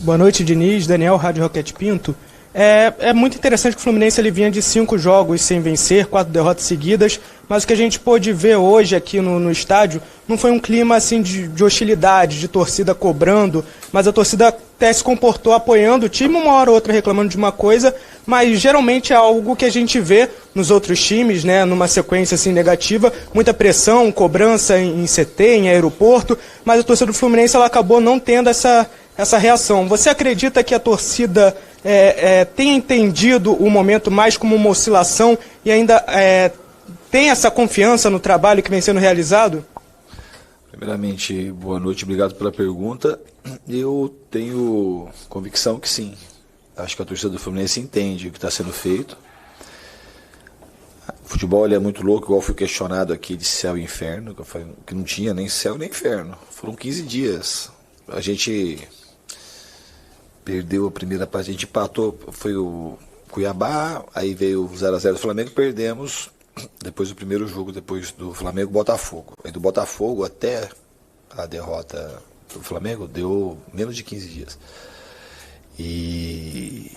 Boa noite, Diniz, Daniel, Rádio Roquete Pinto. É muito interessante que o Fluminense ele vinha de 5 jogos sem vencer, 4 derrotas seguidas, mas o que a gente pôde ver hoje aqui no estádio não foi um clima assim de hostilidade, de torcida cobrando, mas a torcida até se comportou apoiando o time, uma hora ou outra reclamando de uma coisa, mas geralmente é algo que a gente vê nos outros times, né, numa sequência assim negativa, muita pressão, cobrança em CT, em aeroporto, mas a torcida do Fluminense ela acabou não tendo essa reação. Você acredita que a torcida tenha entendido o momento mais como uma oscilação e ainda tem essa confiança no trabalho que vem sendo realizado? Primeiramente, boa noite, obrigado pela pergunta. Eu tenho convicção que sim. Acho que a torcida do Fluminense entende o que está sendo feito. O futebol ele é muito louco, igual fui questionado aqui de céu e inferno, que não tinha nem céu nem inferno. Foram 15 dias. A gente perdeu a primeira parte, a gente empatou, foi o Cuiabá, aí veio o 0x0 do Flamengo, perdemos depois do primeiro jogo, depois do Flamengo, Botafogo. Aí do Botafogo até a derrota do Flamengo deu menos de 15 dias. E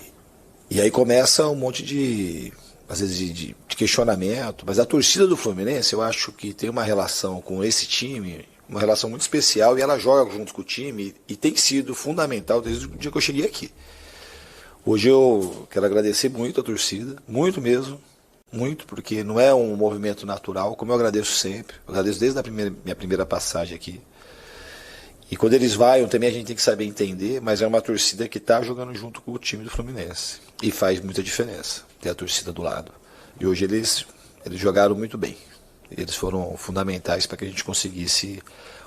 aí começa um monte de, às vezes, de questionamento, mas a torcida do Fluminense, eu acho que tem uma relação com esse time, uma relação muito especial, e ela joga junto com o time e tem sido fundamental desde o dia que eu cheguei aqui. Hoje eu quero agradecer muito a torcida, muito mesmo, muito, porque não é um movimento natural, como eu agradeço sempre, eu agradeço desde a minha primeira passagem aqui. E quando eles vão, também a gente tem que saber entender, mas é uma torcida que está jogando junto com o time do Fluminense. E faz muita diferença ter a torcida do lado. E hoje eles jogaram muito bem. Eles foram fundamentais para que a gente conseguisse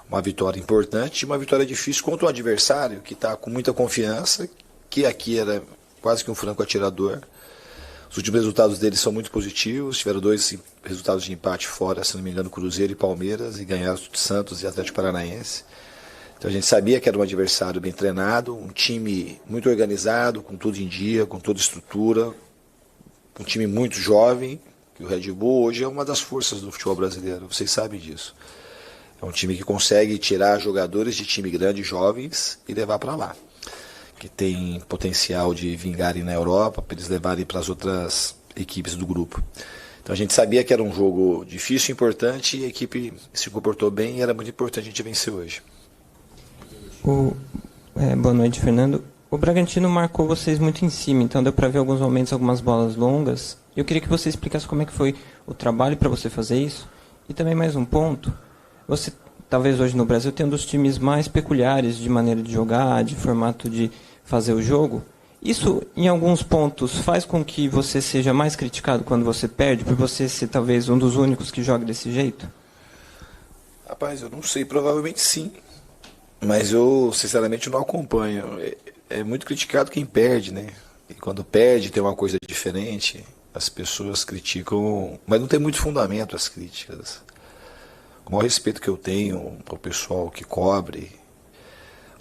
uma vitória importante e uma vitória difícil contra um adversário que está com muita confiança, que aqui era quase que um franco atirador. Os últimos resultados deles são muito positivos, tiveram 2 resultados de empate fora, se não me engano, Cruzeiro e Palmeiras, e ganharam de Santos e Atlético Paranaense. Então a gente sabia que era um adversário bem treinado, um time muito organizado, com tudo em dia, com toda estrutura, um time muito jovem, que o Red Bull hoje é uma das forças do futebol brasileiro, vocês sabem disso. É um time que consegue tirar jogadores de time grande, jovens, e levar para lá. Que tem potencial de vingarem na Europa, para eles levarem para as outras equipes do grupo. Então a gente sabia que era um jogo difícil, importante, e a equipe se comportou bem e era muito importante a gente vencer hoje. Boa noite, Fernando. O Bragantino marcou vocês muito em cima, então deu para ver alguns momentos, algumas bolas longas. Eu queria que você explicasse como é que foi o trabalho para você fazer isso. E também mais um ponto, você talvez hoje no Brasil tenha um dos times mais peculiares de maneira de jogar, de formato de fazer o jogo. Isso, em alguns pontos, faz com que você seja mais criticado quando você perde, por você ser talvez um dos únicos que joga desse jeito? Rapaz, eu não sei, provavelmente sim. Mas eu, sinceramente, não acompanho. É muito criticado quem perde, né? E quando perde tem uma coisa diferente, as pessoas criticam, mas não tem muito fundamento as críticas. Com o maior respeito que eu tenho ao pessoal que cobre,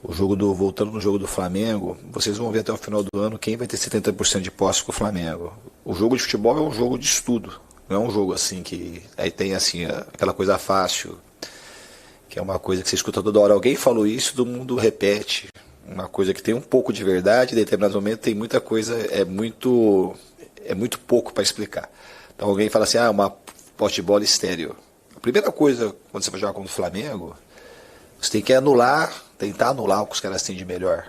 voltando no jogo do Flamengo, vocês vão ver até o final do ano quem vai ter 70% de posse com o Flamengo. O jogo de futebol é um jogo de estudo, não é um jogo assim que aí tem assim aquela coisa fácil, que é uma coisa que você escuta toda hora. Alguém falou isso, todo mundo repete. Uma coisa que tem um pouco de verdade, em determinado momento tem muita coisa, é muito pouco para explicar. Então alguém fala assim, uma posse de bola estéreo. A primeira coisa, quando você vai jogar contra o Flamengo, você tem que tentar anular o que os caras têm de melhor.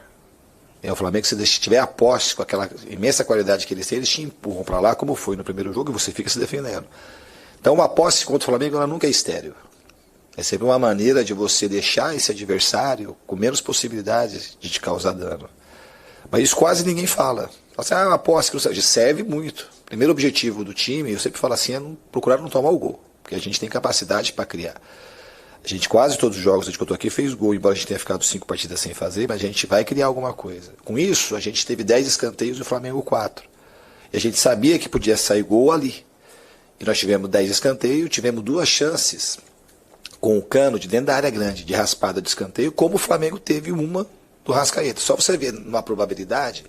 O Flamengo, se tiver a posse com aquela imensa qualidade que eles têm, eles te empurram para lá, como foi no primeiro jogo, e você fica se defendendo. Então uma posse contra o Flamengo, ela nunca é estéreo. É sempre uma maneira de você deixar esse adversário com menos possibilidades de te causar dano. Mas isso quase ninguém fala. Fala assim, uma posse que serve muito. O primeiro objetivo do time, eu sempre falo assim, é procurar não tomar o gol. Porque a gente tem capacidade para criar. A gente quase todos os jogos desde que eu estou aqui fez gol, embora a gente tenha ficado 5 partidas sem fazer, mas a gente vai criar alguma coisa. Com isso, a gente teve 10 escanteios e o Flamengo 4. E a gente sabia que podia sair gol ali. E nós tivemos 10 escanteios, tivemos 2 chances com o Cano de dentro da área grande, de raspada de escanteio, como o Flamengo teve uma do Arrascaeta. Só você ver numa probabilidade,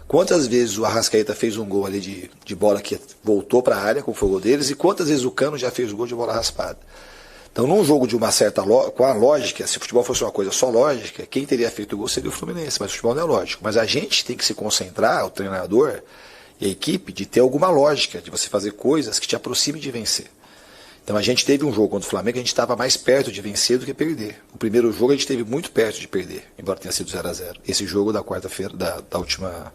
quantas vezes o Arrascaeta fez um gol ali de bola que voltou para a área, como foi o gol deles, e quantas vezes o Cano já fez gol de bola raspada. Então, num jogo de uma certa com a lógica, se o futebol fosse uma coisa só lógica, quem teria feito o gol seria o Fluminense, mas o futebol não é lógico. Mas a gente tem que se concentrar, o treinador e a equipe, de ter alguma lógica, de você fazer coisas que te aproximem de vencer. Então a gente teve um jogo contra o Flamengo, a gente estava mais perto de vencer do que perder. O primeiro jogo a gente esteve muito perto de perder, embora tenha sido 0-0. Esse jogo da quarta-feira, da última...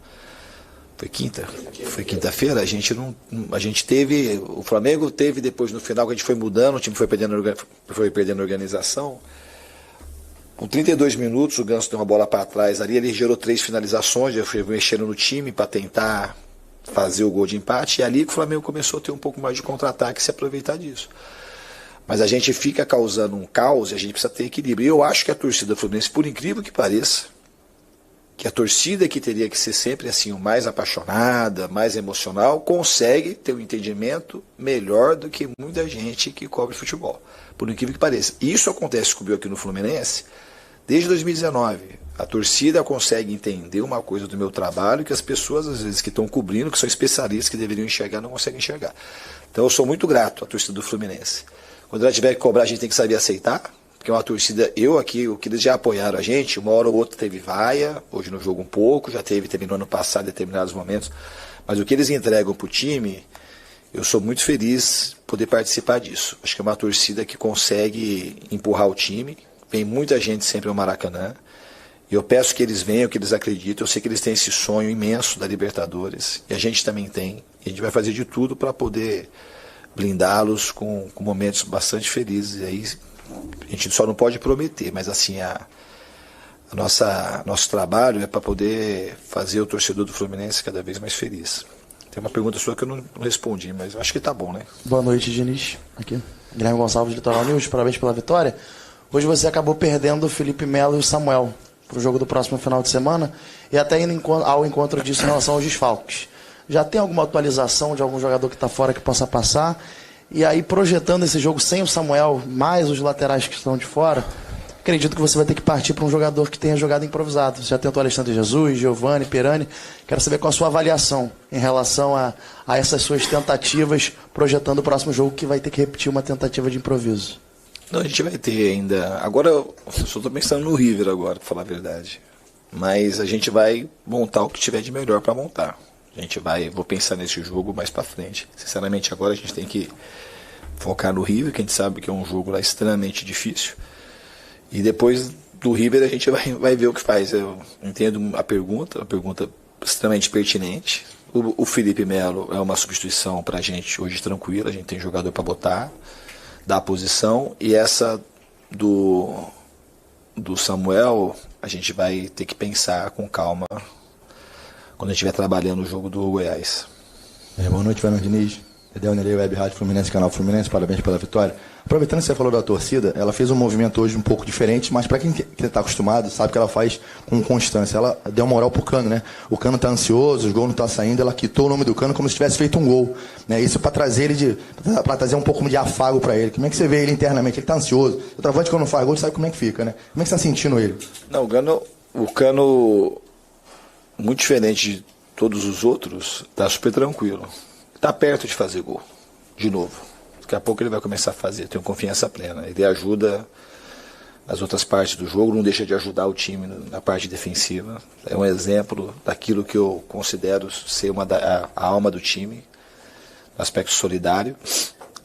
Foi quinta? Foi quinta-feira, a gente teve, o Flamengo teve depois no final, que a gente foi mudando, o time foi perdendo organização. Com 32 minutos, o Ganso deu uma bola para trás ali, ele gerou 3 finalizações, já foi mexendo no time para tentar fazer o gol de empate, e ali que o Flamengo começou a ter um pouco mais de contra-ataque e se aproveitar disso. Mas a gente fica causando um caos e a gente precisa ter equilíbrio. E eu acho que a torcida Fluminense, por incrível que pareça, que a torcida que teria que ser sempre assim, o mais apaixonada, mais emocional, consegue ter um entendimento melhor do que muita gente que cobre futebol. Por incrível que pareça. Isso acontece comigo aqui no Fluminense desde 2019. A torcida consegue entender uma coisa do meu trabalho que as pessoas, às vezes, que estão cobrindo, que são especialistas, que deveriam enxergar, não conseguem enxergar. Então eu sou muito grato à torcida do Fluminense. Quando ela tiver que cobrar, a gente tem que saber aceitar. Porque é uma torcida, o que eles já apoiaram a gente, uma hora ou outra teve vaia, hoje no jogo um pouco, já teve no ano passado em determinados momentos, mas o que eles entregam para o time, eu sou muito feliz poder participar disso. Acho que é uma torcida que consegue empurrar o time, vem muita gente sempre ao Maracanã, e eu peço que eles venham, que eles acreditem, eu sei que eles têm esse sonho imenso da Libertadores, e a gente também tem, e a gente vai fazer de tudo para poder blindá-los com momentos bastante felizes, e aí a gente só não pode prometer, mas assim, nosso trabalho é para poder fazer o torcedor do Fluminense cada vez mais feliz. Tem uma pergunta sua que eu não respondi, mas eu acho que tá bom, né? Boa noite, Diniz. Aqui, Guilherme Gonçalves, Litoral News, parabéns pela vitória. Hoje você acabou perdendo o Felipe Melo e o Samuel para o jogo do próximo final de semana e até indo ao encontro disso em relação aos desfalques. Já tem alguma atualização de algum jogador que está fora que possa passar? E aí, projetando esse jogo sem o Samuel, mais os laterais que estão de fora, acredito que você vai ter que partir para um jogador que tenha jogado improvisado. Você já tentou Alexandre Jesus, Giovani, Perani. Quero saber qual a sua avaliação em relação a essas suas tentativas, projetando o próximo jogo que vai ter que repetir uma tentativa de improviso. Não, a gente vai ter ainda... Agora, eu só estou pensando no River agora, para falar a verdade. Mas a gente vai montar o que tiver de melhor para montar. Vou pensar nesse jogo mais para frente. Sinceramente, agora a gente tem que focar no River, que a gente sabe que é um jogo lá extremamente difícil. E depois do River a gente vai ver o que faz. Eu entendo a pergunta extremamente pertinente. O Felipe Melo é uma substituição para a gente hoje tranquila, a gente tem jogador para botar, dar a posição. E essa do Samuel, a gente vai ter que pensar com calma quando a gente estiver trabalhando o jogo do Goiás. Boa noite, Fernando Diniz. Edel Nerei, Web Rádio Fluminense, canal Fluminense, parabéns pela vitória. Aproveitando que você falou da torcida, ela fez um movimento hoje um pouco diferente, mas para quem está acostumado, sabe que ela faz com constância. Ela deu moral pro Cano, né? O Cano tá ansioso, os gols não tá saindo, ela quitou o nome do Cano como se tivesse feito um gol, né? Isso para trazer ele para trazer um pouco de afago para ele. Como é que você vê ele internamente? Ele tá ansioso. O travante quando não faz gol, sabe como é que fica, né? Como é que você tá sentindo ele? Não, o Cano muito diferente de todos os outros, tá super tranquilo. Tá perto de fazer gol, de novo. Daqui a pouco ele vai começar a fazer, tenho confiança plena. Ele ajuda nas outras partes do jogo, não deixa de ajudar o time na parte defensiva. É um exemplo daquilo que eu considero ser a alma do time, no aspecto solidário.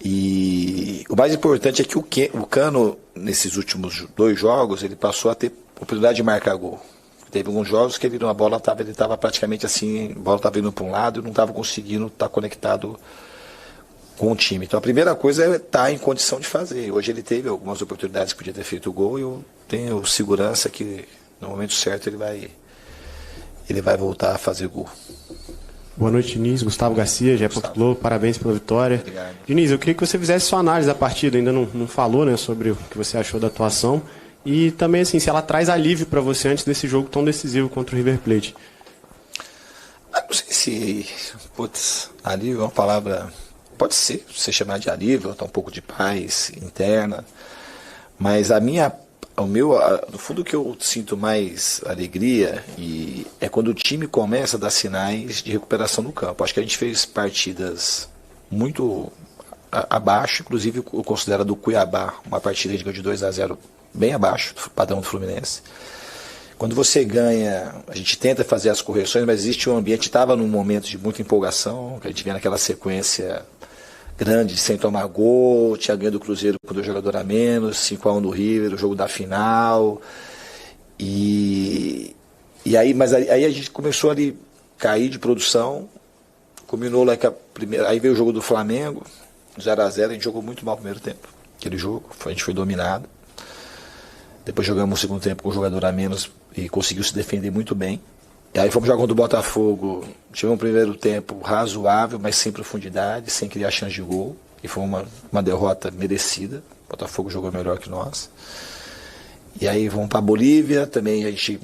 E o mais importante é que o Cano, nesses últimos 2 jogos, ele passou a ter oportunidade de marcar gol. Teve alguns jogos que ele estava praticamente assim, a bola estava indo para um lado e não estava conseguindo estar conectado com o time. Então a primeira coisa é estar em condição de fazer. Hoje ele teve algumas oportunidades que podia ter feito o gol e eu tenho segurança que no momento certo ele vai voltar a fazer gol. Boa noite, Diniz. Gustavo Garcia, GE. Globo. Parabéns pela vitória. Obrigado. Diniz, eu queria que você fizesse sua análise da partida. Ainda não falou, né, sobre o que você achou da atuação. E também, assim, se ela traz alívio para você antes desse jogo tão decisivo contra o River Plate. Não sei se... alívio é uma palavra... Pode ser, você chamar de alívio, tá um pouco de paz interna. Mas no fundo, o que eu sinto mais alegria é quando o time começa a dar sinais de recuperação no campo. Acho que a gente fez partidas muito abaixo, inclusive eu considero a do Cuiabá uma partida que de 2-0 bem abaixo do padrão do Fluminense. Quando você ganha, a gente tenta fazer as correções, mas existe um ambiente, estava num momento de muita empolgação, que a gente vinha naquela sequência grande, sem tomar gol, tinha ganho do Cruzeiro com 2 jogadores a menos, 5-1 do River, o jogo da final. E aí a gente começou ali a cair de produção, combinou lá que aí veio o jogo do Flamengo, 0-0, a gente jogou muito mal no primeiro tempo, aquele jogo, a gente foi dominado. Depois jogamos o segundo tempo com um jogador a menos e conseguiu se defender muito bem. E aí fomos jogar contra o Botafogo, tivemos um primeiro tempo razoável, mas sem profundidade, sem criar chance de gol. E foi uma derrota merecida, o Botafogo jogou melhor que nós. E aí vamos para a Bolívia, também a gente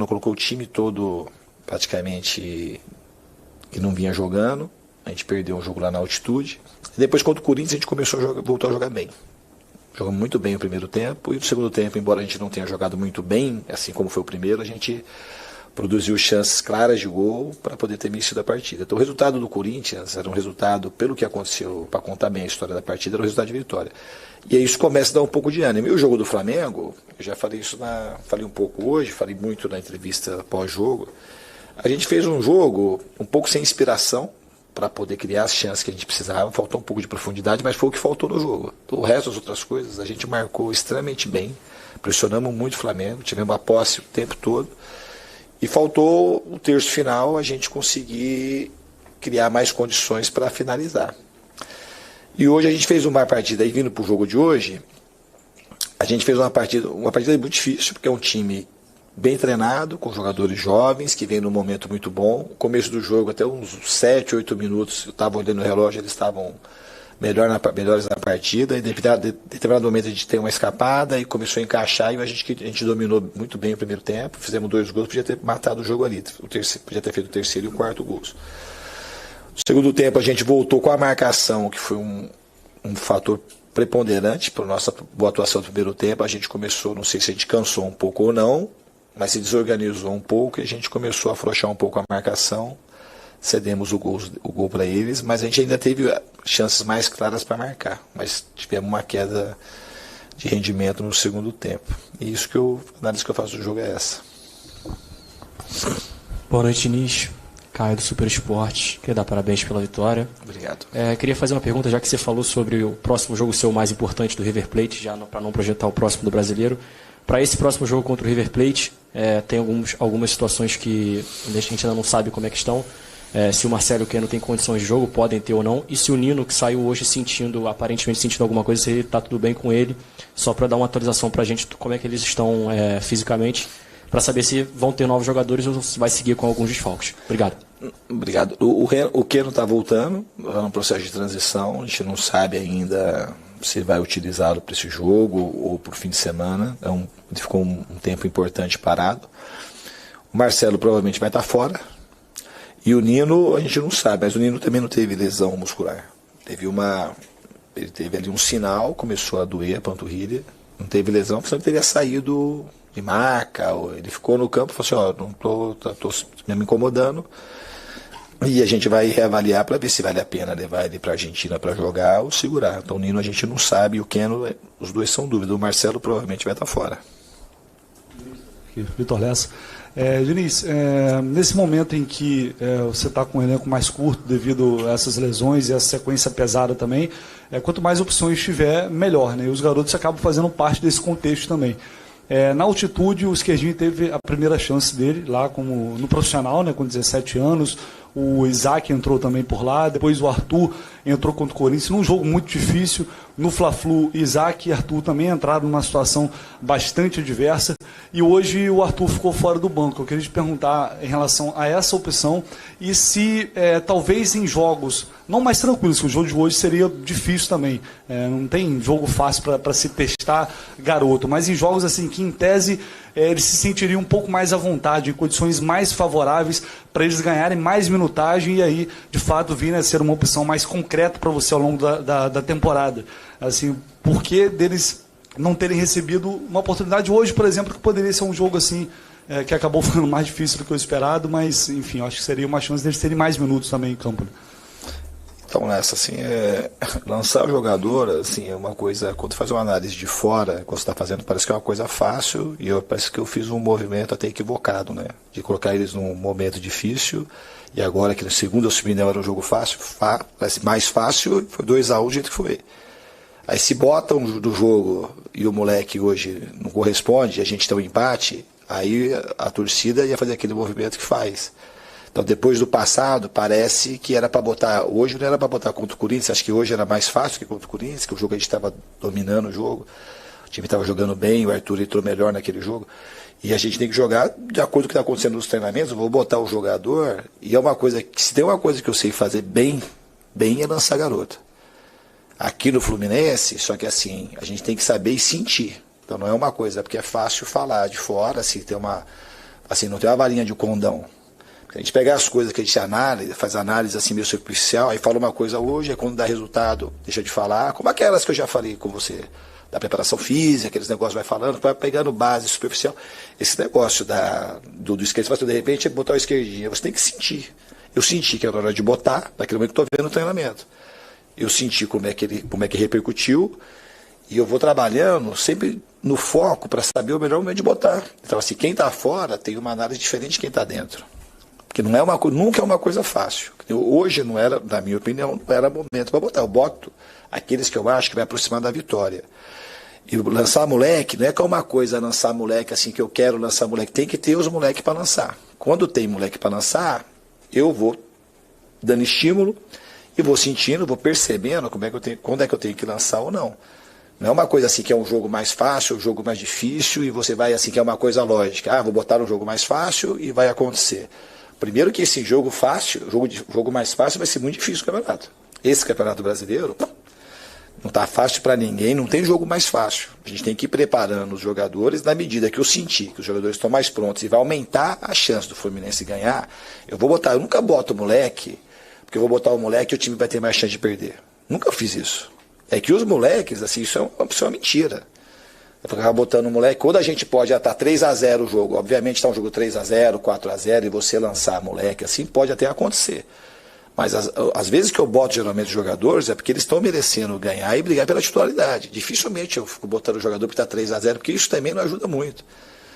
colocou o time todo praticamente que não vinha jogando. A gente perdeu um jogo lá na altitude. E depois contra o Corinthians a gente voltou a jogar bem. Jogamos muito bem o primeiro tempo, e no segundo tempo, embora a gente não tenha jogado muito bem, assim como foi o primeiro, a gente produziu chances claras de gol para poder ter vencido a partida. Então o resultado do Corinthians era um resultado, pelo que aconteceu, para contar bem a história da partida, era um resultado de vitória. E aí isso começa a dar um pouco de ânimo. E o jogo do Flamengo, eu já falei isso, falei um pouco hoje, falei muito na entrevista pós-jogo, a gente fez um jogo um pouco sem inspiração, para poder criar as chances que a gente precisava, faltou um pouco de profundidade, mas foi o que faltou no jogo. O resto das outras coisas, a gente marcou extremamente bem, pressionamos muito o Flamengo, tivemos a posse o tempo todo, e faltou o terço final a gente conseguir criar mais condições para finalizar. E hoje a gente fez uma partida, aí vindo para o jogo de hoje, a gente fez uma partida muito difícil, porque é um time bem treinado, com jogadores jovens, que vem num momento muito bom. O começo do jogo, até uns 7, 8 minutos, eu estava olhando o relógio, eles estavam melhores na partida, e em determinado momento a gente tem uma escapada e começou a encaixar, e a gente dominou muito bem o primeiro tempo, fizemos 2 gols, podia ter matado o jogo ali, podia ter feito o terceiro e o quarto gols. No segundo tempo a gente voltou com a marcação, que foi um fator preponderante para a nossa boa atuação no primeiro tempo. A gente começou, não sei se a gente cansou um pouco ou não, mas se desorganizou um pouco e a gente começou a afrouxar um pouco a marcação, cedemos o gol para eles, mas a gente ainda teve chances mais claras para marcar, mas tivemos uma queda de rendimento no segundo tempo. E isso a análise que eu faço do jogo é essa. Boa noite, Diniz. Caio do Super Esporte, queria dar parabéns pela vitória. Obrigado. Queria fazer uma pergunta, já que você falou sobre o próximo jogo ser o mais importante do River Plate, já para não projetar o próximo do Brasileiro. Para esse próximo jogo contra o River Plate, tem algumas situações que a gente ainda não sabe como é que estão. Se o Marcelo e o Keno têm condições de jogo, podem ter ou não. E se o Nino, que saiu hoje aparentemente sentindo alguma coisa, se está tudo bem com ele. Só para dar uma atualização para a gente, como é que eles estão fisicamente, para saber se vão ter novos jogadores ou se vai seguir com alguns desfalques. Obrigado. Obrigado. O Keno está voltando, está num processo de transição, a gente não sabe ainda se vai utilizá-lo para esse jogo ou para o fim de semana. Ele ficou um tempo importante parado. O Marcelo provavelmente vai estar fora. E o Nino, a gente não sabe, mas o Nino também não teve lesão muscular. Ele teve ali um sinal, começou a doer a panturrilha, não teve lesão, porque ele teria saído de maca, ele ficou no campo e falou assim, estou me incomodando. E a gente vai reavaliar para ver se vale a pena levar ele para a Argentina para jogar ou segurar. Então o Nino a gente não sabe, e o Keno, os dois são dúvida. O Marcelo provavelmente vai estar fora. Vitor Lessa. Diniz, nesse momento em que você está com um elenco mais curto devido a essas lesões e essa sequência pesada também, quanto mais opções tiver, melhor, né? E os garotos acabam fazendo parte desse contexto também. Na altitude, o Esquerdinho teve a primeira chance dele lá como no profissional, né, com 17 anos. O Isaac entrou também por lá, depois o Arthur entrou contra o Corinthians, num jogo muito difícil. No Fla-Flu, Isaac e Arthur também entraram numa situação bastante adversa, e hoje o Arthur ficou fora do banco. Eu queria te perguntar em relação a essa opção, e se talvez em jogos não mais tranquilos, que o jogo de hoje seria difícil também, não tem jogo fácil para se testar garoto, mas em jogos assim que em tese eles se sentiriam um pouco mais à vontade, em condições mais favoráveis para eles ganharem mais minutagem e aí, de fato, vir a ser uma opção mais concreta para você ao longo da temporada. Assim, por que deles não terem recebido uma oportunidade hoje, por exemplo, que poderia ser um jogo assim, que acabou ficando mais difícil do que o esperado, mas, enfim, eu acho que seria uma chance deles terem mais minutos também em campo. Então, nessa, assim, lançar o jogador, assim, é uma coisa, quando faz uma análise de fora, quando você está fazendo, parece que é uma coisa fácil, e parece que eu fiz um movimento até equivocado, né? De colocar eles num momento difícil, e agora que no segundo o Suminel era um jogo fácil, parece mais fácil, foi 2-1 do jeito que foi. Aí se botam do jogo e o moleque hoje não corresponde, a gente tem um empate, aí a torcida ia fazer aquele movimento que faz. Então, depois do passado, parece que era para botar. Hoje não era para botar contra o Corinthians, acho que hoje era mais fácil que contra o Corinthians, que o jogo a gente estava dominando o jogo, o time estava jogando bem, o Arthur entrou melhor naquele jogo. E a gente tem que jogar de acordo com o que está acontecendo nos treinamentos. Eu vou botar o jogador, e é uma coisa que, se tem uma coisa que eu sei fazer bem é lançar garoto. Aqui no Fluminense, só que assim, a gente tem que saber e sentir. Então não é uma coisa, porque é fácil falar de fora, assim, não tem uma varinha de condão. A gente pega as coisas que a gente faz análise assim meio superficial, aí fala uma coisa hoje, aí quando dá resultado, deixa de falar, como aquelas que eu já falei com você, da preparação física, aqueles negócios vai falando, vai pegando base superficial. Esse negócio do skate, mas de repente é botar o esquerdinho, você tem que sentir. Eu senti que era hora de botar, naquele momento que eu estou vendo o treinamento. Eu senti como é que repercutiu, e eu vou trabalhando sempre no foco para saber o melhor momento de botar. Então, assim, quem está fora tem uma análise diferente de quem está dentro. Porque nunca é uma coisa fácil. Hoje não era, na minha opinião, não era momento para botar. Eu boto aqueles que eu acho que vai aproximar da vitória. E lançar moleque, não é que é uma coisa lançar moleque assim que eu quero lançar moleque. Tem que ter os moleques para lançar. Quando tem moleque para lançar, eu vou dando estímulo e vou sentindo, vou percebendo quando é que eu tenho que lançar ou não. Não é uma coisa assim que é um jogo mais fácil, um jogo mais difícil, e você vai assim que é uma coisa lógica. Vou botar um jogo mais fácil e vai acontecer. Primeiro que esse jogo fácil, jogo mais fácil, vai ser muito difícil o campeonato. Esse campeonato brasileiro não está fácil para ninguém, não tem jogo mais fácil. A gente tem que ir preparando os jogadores na medida que eu sentir que os jogadores estão mais prontos e vai aumentar a chance do Fluminense ganhar. Eu nunca boto o moleque, porque eu vou botar o moleque e o time vai ter mais chance de perder. Nunca fiz isso. É que os moleques, assim, isso é uma mentira. Eu ficava botando o moleque, quando a gente pode estar 3-0 o jogo, obviamente está um jogo 3-0, 4-0, e você lançar moleque assim, pode até acontecer. Mas às vezes que eu boto geralmente os jogadores é porque eles estão merecendo ganhar e brigar pela titularidade. Dificilmente eu fico botando o jogador porque está 3-0, porque isso também não ajuda muito.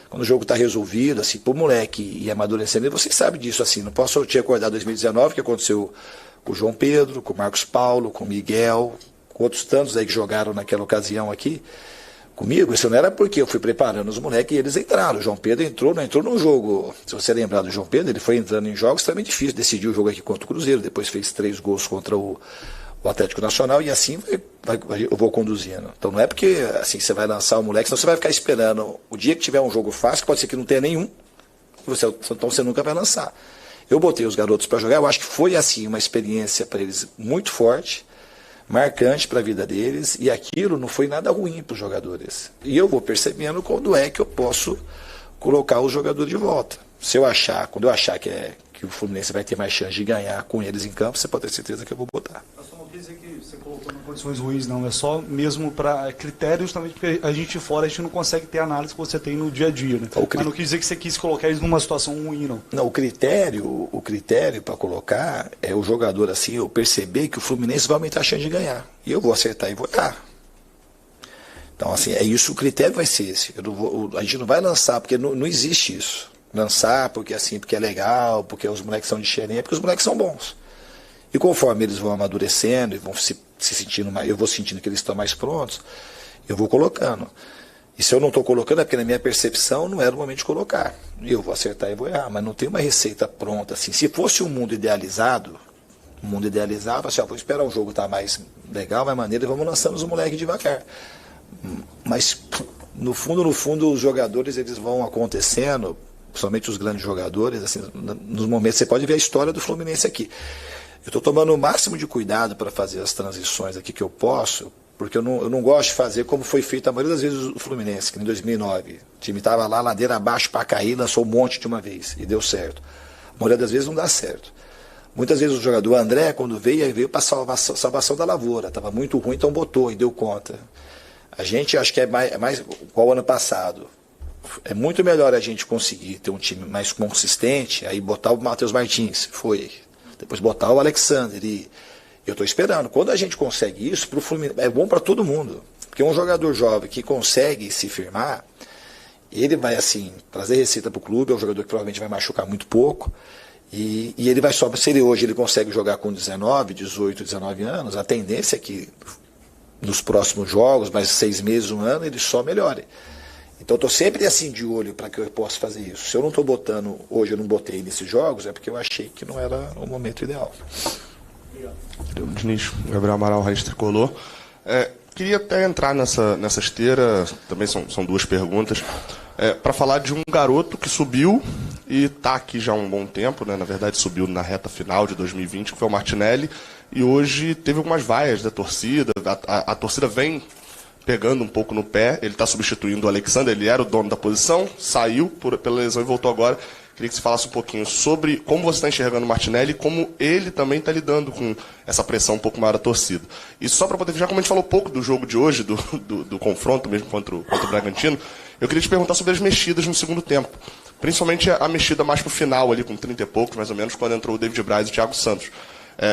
Quando o jogo está resolvido, assim, pro moleque e amadurecendo, você sabe disso, assim, não posso te recordar 2019, que aconteceu com o João Pedro, com o Marcos Paulo, com o Miguel, com outros tantos aí que jogaram naquela ocasião aqui. Comigo, isso não era porque eu fui preparando os moleques e eles entraram. O João Pedro não entrou num jogo. Se você lembrar do João Pedro, ele foi entrando em jogos também difíceis. Decidiu o jogo aqui contra o Cruzeiro, depois fez 3 gols contra o Atlético Nacional, e assim eu vou conduzindo. Então não é porque assim você vai lançar o moleque, senão você vai ficar esperando o dia que tiver um jogo fácil, que pode ser que não tenha nenhum, então você nunca vai lançar. Eu botei os garotos para jogar, eu acho que foi assim uma experiência para eles muito forte, marcante para a vida deles, e aquilo não foi nada ruim para os jogadores. E eu vou percebendo quando é que eu posso colocar os jogadores de volta. Quando eu achar que o Fluminense vai ter mais chance de ganhar com eles em campo, você pode ter certeza que eu vou botar. Eu só não quis dizer que você colocou em condições ruins, não. É só mesmo para critérios também, porque a gente fora a gente não consegue ter a análise que você tem no dia a dia, né? Mas não quis dizer que você quis colocar eles numa situação ruim, não. Não, o critério para colocar é o jogador assim, eu perceber que o Fluminense vai aumentar a chance de ganhar. E eu vou acertar e vou errar. Então, assim, é isso, o critério vai ser esse. A gente não vai lançar, porque não existe isso. Lançar porque é legal, porque os moleques são diferentes, porque os moleques são bons. E conforme eles vão amadurecendo e vão se sentindo mais, eu vou sentindo que eles estão mais prontos, eu vou colocando. E se eu não estou colocando é porque na minha percepção não era o momento de colocar. E eu vou acertar e vou errar, mas não tem uma receita pronta assim. Se fosse um mundo idealizado, assim, vou esperar o jogo estar mais legal, mais maneiro, e vamos lançando os moleques devagar. Mas no fundo os jogadores eles vão acontecendo, principalmente os grandes jogadores, assim, nos momentos, você pode ver a história do Fluminense aqui. Eu estou tomando o máximo de cuidado para fazer as transições aqui que eu posso, porque eu não gosto de fazer como foi feito a maioria das vezes o Fluminense, que em 2009, o time estava lá, ladeira abaixo para cair, lançou um monte de uma vez, e deu certo. A maioria das vezes não dá certo. Muitas vezes o jogador André, quando veio para salvação da lavoura, estava muito ruim, então botou e deu conta. A gente acho que é mais igual o ano passado. É muito melhor a gente conseguir ter um time mais consistente, aí botar o Matheus Martins, foi. Depois botar o Alexander Eu estou esperando. Quando a gente consegue isso, pro Fluminense, é bom para todo mundo. Porque um jogador jovem que consegue se firmar, ele vai assim trazer receita para o clube, é um jogador que provavelmente vai machucar muito pouco. E ele vai só, se ele hoje ele consegue jogar com 19, 18, 19 anos, a tendência é que nos próximos jogos, mais 6 meses, 1 ano, ele só melhore. Então eu estou sempre assim de olho para que eu possa fazer isso. Se eu não estou botando, hoje eu não botei nesses jogos, é porque eu achei que não era o momento ideal. Diniz, Gabriel Amaral, Raiz Tricolor. Queria até entrar nessa esteira, também são 2 perguntas, para falar de um garoto que subiu e está aqui já há um bom tempo, né? Na verdade subiu na reta final de 2020, que foi o Martinelli, e hoje teve algumas vaias da torcida, a torcida vem pegando um pouco no pé, ele está substituindo o Alexandre, ele era o dono da posição, saiu pela lesão e voltou agora. Queria que você falasse um pouquinho sobre como você está enxergando o Martinelli e como ele também está lidando com essa pressão um pouco maior da torcida. E só para poder fechar, como a gente falou pouco do jogo de hoje, do confronto mesmo contra o Bragantino, eu queria te perguntar sobre as mexidas no segundo tempo. Principalmente a mexida mais pro final, ali com 30 e poucos, mais ou menos, quando entrou o David Braz e o Thiago Santos.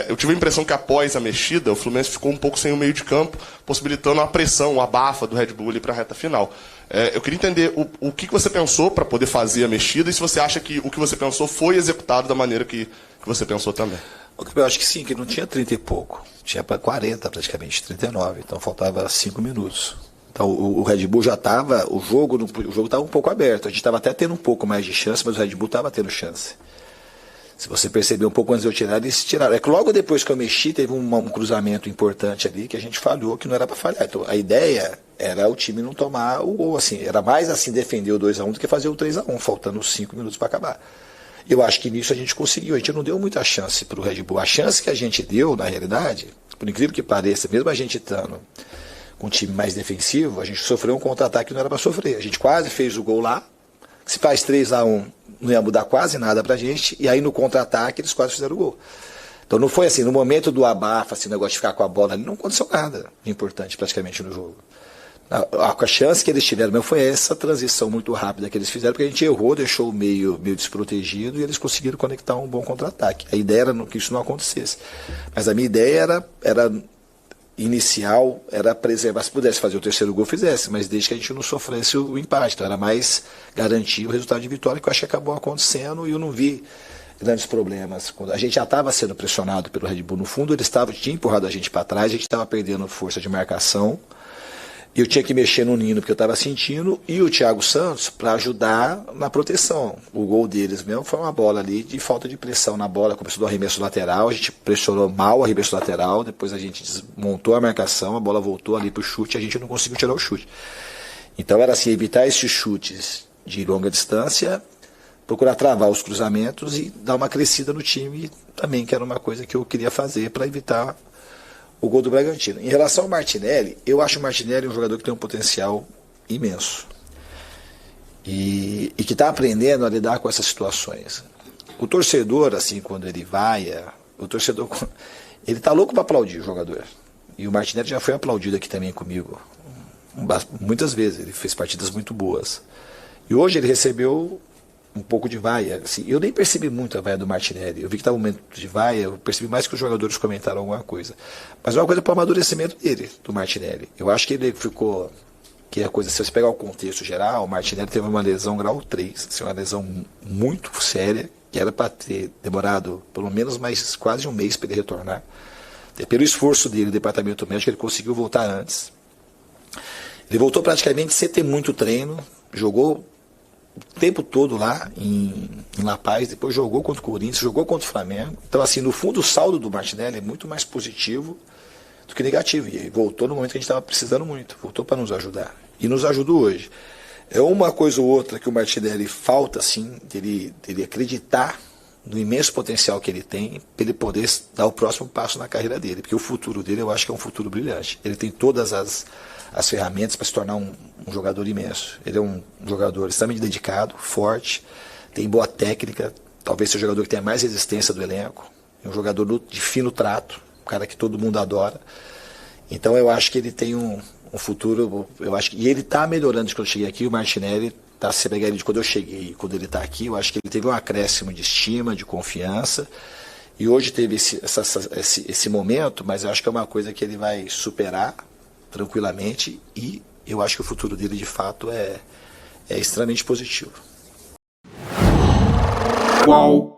Eu tive a impressão que após a mexida, o Fluminense ficou um pouco sem o meio de campo, possibilitando a pressão, a abafa do Red Bull ali para a reta final. Eu queria entender o que você pensou para poder fazer a mexida e se você acha que o que você pensou foi executado da maneira que você pensou também. Eu acho que sim, que não tinha 30 e pouco. Tinha para 40 praticamente, 39. Então faltava 5 minutos. Então o Red Bull já estava, o jogo estava um pouco aberto. A gente estava até tendo um pouco mais de chance, mas o Red Bull estava tendo chance. Se você perceber um pouco antes de eu tirar, eles tiraram. É que logo depois que eu mexi, teve um cruzamento importante ali que a gente falhou, que não era para falhar. Então a ideia era o time não tomar o gol, assim. Era mais assim defender o 2-1 do que fazer o 3-1, faltando 5 minutos para acabar. Eu acho que nisso a gente conseguiu. A gente não deu muita chance para o Red Bull. A chance que a gente deu, na realidade, por incrível que pareça, mesmo a gente estando com um time mais defensivo, a gente sofreu um contra-ataque que não era para sofrer. A gente quase fez o gol lá. Se faz 3-1, não ia mudar quase nada pra gente, e aí no contra-ataque eles quase fizeram o gol. Então não foi assim, no momento do abafa, assim, o negócio de ficar com a bola ali, não aconteceu nada de importante praticamente no jogo. A chance que eles tiveram mesmo foi essa transição muito rápida que eles fizeram, porque a gente errou, deixou o meio desprotegido e eles conseguiram conectar um bom contra-ataque. A ideia era que isso não acontecesse. Mas a minha ideia era inicial, era preservar, se pudesse fazer o terceiro gol, fizesse, mas desde que a gente não sofresse o empate. Então era mais garantir o resultado de vitória, que eu acho que acabou acontecendo e eu não vi grandes problemas. A gente já estava sendo pressionado pelo Red Bull no fundo, eles tinham empurrado a gente para trás, a gente estava perdendo força de marcação. Eu tinha que mexer no Nino porque eu estava sentindo, e o Thiago Santos para ajudar na proteção. O gol deles mesmo foi uma bola ali de falta de pressão na bola, começou do arremesso lateral, a gente pressionou mal o arremesso lateral, depois a gente desmontou a marcação, a bola voltou ali para o chute, a gente não conseguiu tirar o chute. Então era assim, evitar esses chutes de longa distância, procurar travar os cruzamentos e dar uma crescida no time também, que era uma coisa que eu queria fazer para evitar o gol do Bragantino. Em relação ao Martinelli, eu acho o Martinelli um jogador que tem um potencial imenso. E que está aprendendo a lidar com essas situações. O torcedor, assim, quando ele vai, o torcedor, ele está louco para aplaudir o jogador. E o Martinelli já foi aplaudido aqui também comigo. Muitas vezes, ele fez partidas muito boas. E hoje ele recebeu um pouco de vaia. Assim, eu nem percebi muito a vaia do Martinelli. Eu vi que estava um momento de vaia, eu percebi mais que os jogadores comentaram alguma coisa. Mas é uma coisa para o amadurecimento dele, do Martinelli. Eu acho que ele ficou... Que é a coisa, se você pegar o contexto geral, o Martinelli teve uma lesão grau 3, assim, uma lesão muito séria, que era para ter demorado pelo menos mais quase um mês para ele retornar. Pelo esforço dele, o departamento médico, ele conseguiu voltar antes. Ele voltou praticamente sem ter muito treino, jogou o tempo todo lá em La Paz, depois jogou contra o Corinthians, jogou contra o Flamengo. Então, assim, no fundo, o saldo do Martinelli é muito mais positivo do que negativo. E voltou no momento que a gente estava precisando muito, voltou para nos ajudar. E nos ajudou hoje. É uma coisa ou outra que o Martinelli falta, assim, dele acreditar no imenso potencial que ele tem, para ele poder dar o próximo passo na carreira dele. Porque o futuro dele, eu acho que é um futuro brilhante. Ele tem todas as ferramentas para se tornar um jogador imenso. Ele é um jogador extremamente dedicado, forte, tem boa técnica, talvez seja o jogador que tenha mais resistência do elenco, é um jogador de fino trato, um cara que todo mundo adora. Então eu acho que ele tem um futuro, e ele está melhorando desde que eu cheguei aqui. O Martinelli, se pegar ele de quando eu cheguei e quando ele está aqui, eu acho que ele teve um acréscimo de estima, de confiança, E hoje teve esse momento, mas eu acho que é uma coisa que ele vai superar tranquilamente e eu acho que o futuro dele, de fato, é extremamente positivo. Qual